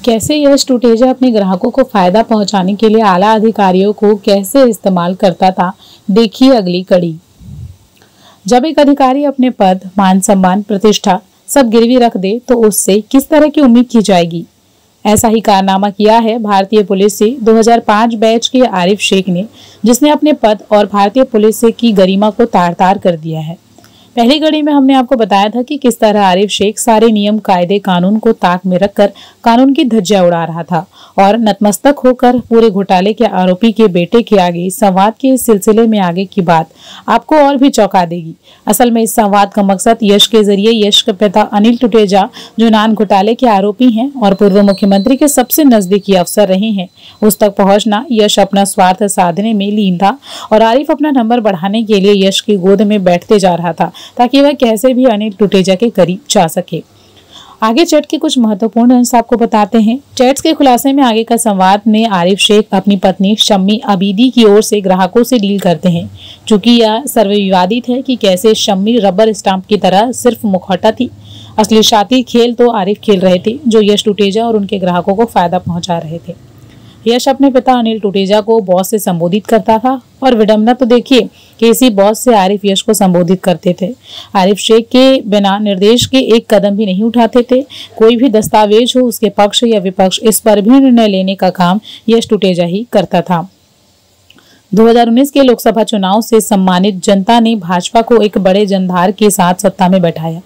कैसे यश टुटेजा अपने ग्राहकों को फायदा पहुंचाने के लिए आला अधिकारियों को कैसे इस्तेमाल करता था, देखिए अगली कड़ी। जब एक अधिकारी अपने पद, मान सम्मान, प्रतिष्ठा सब गिरवी रख दे तो उससे किस तरह की उम्मीद की जाएगी। ऐसा ही कारनामा किया है भारतीय पुलिस से 2005 बैच के आरिफ शेख ने, जिसने अपने पद और भारतीय पुलिस से की गरिमा को तार तार कर दिया है। पहली कड़ी में हमने आपको बताया था कि किस तरह आरिफ शेख सारे नियम, कायदे, कानून को ताक में रखकर कानून की धज्जियां उड़ा रहा था और नतमस्तक होकर पूरे घोटाले के आरोपी के बेटे के आगे संवाद के इस सिलसिले में आगे की बात आपको और भी चौंका देगी। असल में इस संवाद का मकसद यश के जरिए यश के पिता अनिल टुटेजा, जो नान घोटाले के आरोपी हैं और पूर्व मुख्यमंत्री के सबसे नजदीकी अफसर रहे हैं, उस तक पहुंचना। यश अपना स्वार्थ साधने में लीन था और आरिफ अपना नंबर बढ़ाने के लिए यश की गोद में बैठते जा रहा था ताकि वह कैसे भी अनिल टुटेजा के करीब जा सके। आगे चैट के कुछ महत्वपूर्ण अंश आपको बताते हैं। चैट्स के खुलासे में आगे का संवाद में आरिफ शेख अपनी पत्नी शम्मी अबीदी की ओर से ग्राहकों से डील करते हैं, चूंकि यह सर्वविवादित है कि कैसे शम्मी रबर स्टाम्प की तरह सिर्फ मुखौटा थी। असली शातिर खेल तो आरिफ खेल रहे थे, जो यश टुटेजा और उनके ग्राहकों को फायदा पहुंचा रहे थे। यश अपने पिता अनिल टुटेजा को बॉस से संबोधित करता था और विडंबना तो देखिए कि इसी बॉस से आरिफ यश को संबोधित करते थे। आरिफ शेख के बिना निर्देश के एक कदम भी नहीं उठाते थे। कोई भी दस्तावेज हो, उसके पक्ष या विपक्ष, इस पर भी निर्णय लेने का काम यश टुटेजा ही करता था। 2019 के लोकसभा चुनाव से सम्मानित जनता ने भाजपा को एक बड़े जनधार के साथ सत्ता में बैठाया,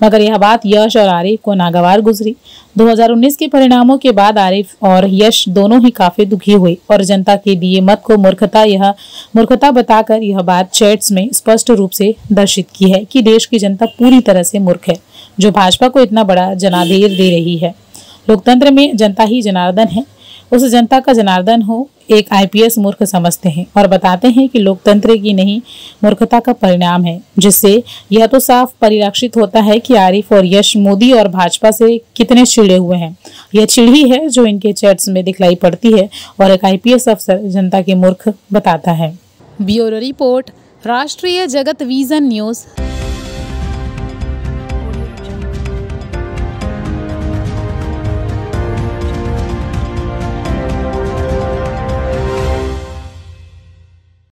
मगर यह बात यश और आरिफ को नागवार गुजरी। 2019 के परिणामों के बाद आरिफ और यश दोनों ही काफी दुखी हुए और जनता के दिए मत को मूर्खता बताकर यह बात चैट्स में स्पष्ट रूप से दर्शित की है कि देश की जनता पूरी तरह से मूर्ख है, जो भाजपा को इतना बड़ा जनादेश दे रही है। लोकतंत्र में जनता ही जनार्दन है। उस जनता का जनार्दन हो एक आईपीएस मूर्ख समझते हैं और बताते हैं कि लोकतंत्र की नहीं मूर्खता का परिणाम है, जिससे यह तो साफ परिलक्षित होता है कि आरिफ और यश मोदी और भाजपा से कितने चिढ़े हुए हैं। यह चिढ़ ही है जो इनके चैट्स में दिखलाई पड़ती है और एक आईपीएस अफसर जनता के मूर्ख बताता है। ब्यूरो रिपोर्ट, राष्ट्रीय जगत विजन न्यूज।